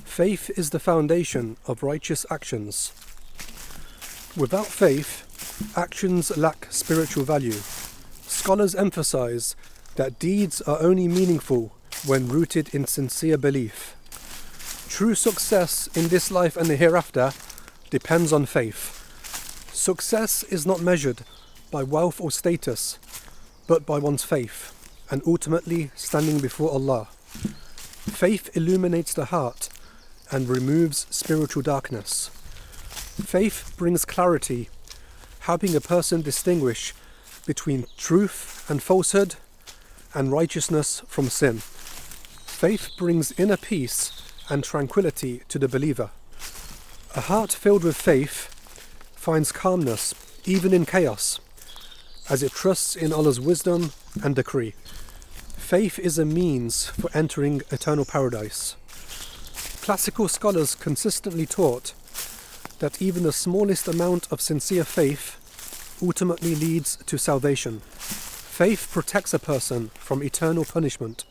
Faith is the foundation of righteous actions. Without faith, actions lack spiritual value. Scholars emphasize that deeds are only meaningful when rooted in sincere belief. True success in this life and the hereafter depends on faith. Success is not measured by wealth or status, but by one's faith, and ultimately standing before Allah. Faith illuminates the heart and removes spiritual darkness. Faith brings clarity, helping a person distinguish between truth and falsehood, and righteousness from sin. Faith brings inner peace and tranquility to the believer. A heart filled with faith finds calmness even in chaos, as it trusts in Allah's wisdom and decree. Faith is a means for entering eternal paradise. Classical scholars consistently taught that even the smallest amount of sincere faith ultimately leads to salvation. Faith protects a person from eternal punishment.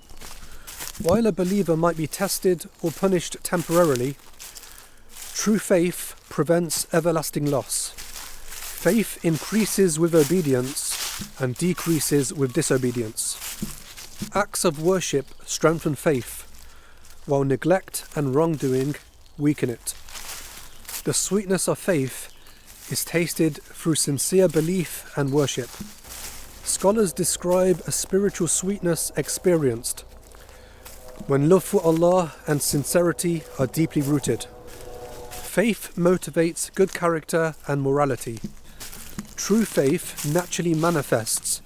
While a believer might be tested or punished temporarily, true faith prevents everlasting loss. Faith increases with obedience and decreases with disobedience. Acts of worship strengthen faith, while neglect and wrongdoing weaken it. The sweetness of faith is tasted through sincere belief and worship. Scholars describe a spiritual sweetness experienced when love for Allah and sincerity are deeply rooted. Faith motivates good character and morality. True faith naturally manifests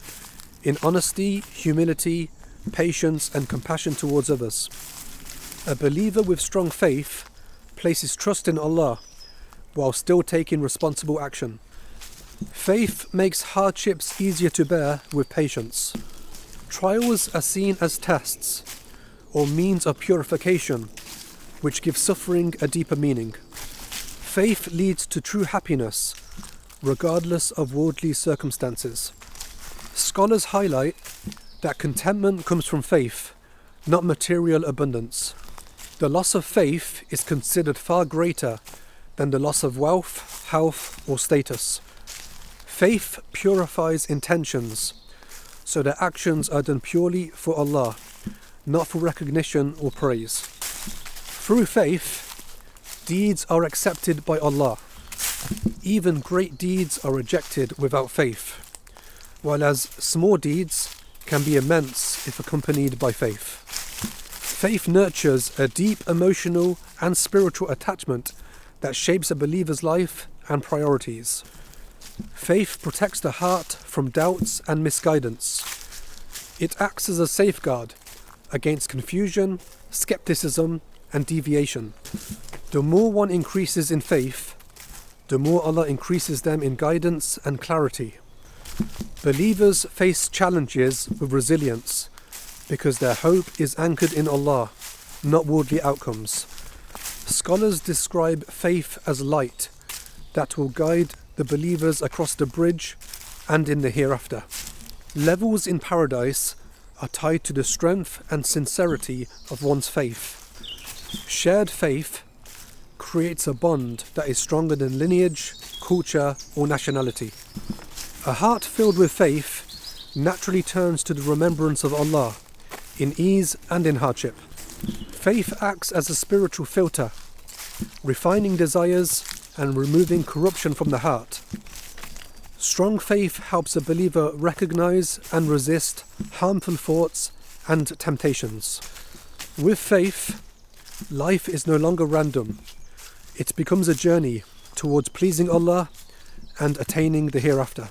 in honesty, humility, patience, and compassion towards others. A believer with strong faith places trust in Allah while still taking responsible action. Faith makes hardships easier to bear with patience. Trials are seen as tests or means of purification, which give suffering a deeper meaning. Faith leads to true happiness, regardless of worldly circumstances. Scholars highlight that contentment comes from faith, not material abundance. The loss of faith is considered far greater than the loss of wealth, health, or status. Faith purifies intentions, so that actions are done purely for Allah, not for recognition or praise. Through faith, deeds are accepted by Allah. Even great deeds are rejected without faith, whereas small deeds can be immense if accompanied by faith. Faith nurtures a deep emotional and spiritual attachment that shapes a believer's life and priorities. Faith protects the heart from doubts and misguidance. It acts as a safeguard against confusion, skepticism, and deviation. The more one increases in faith, the more Allah increases them in guidance and clarity. Believers face challenges with resilience because their hope is anchored in Allah, not worldly outcomes. Scholars describe faith as light that will guide the believers across the bridge and in the hereafter. Levels in paradise are tied to the strength and sincerity of one's faith. Shared faith creates a bond that is stronger than lineage, culture, or nationality. A heart filled with faith naturally turns to the remembrance of Allah in ease and in hardship. Faith acts as a spiritual filter, refining desires and removing corruption from the heart. Strong faith helps a believer recognize and resist harmful thoughts and temptations. With faith, life is no longer random. It becomes a journey towards pleasing Allah and attaining the hereafter.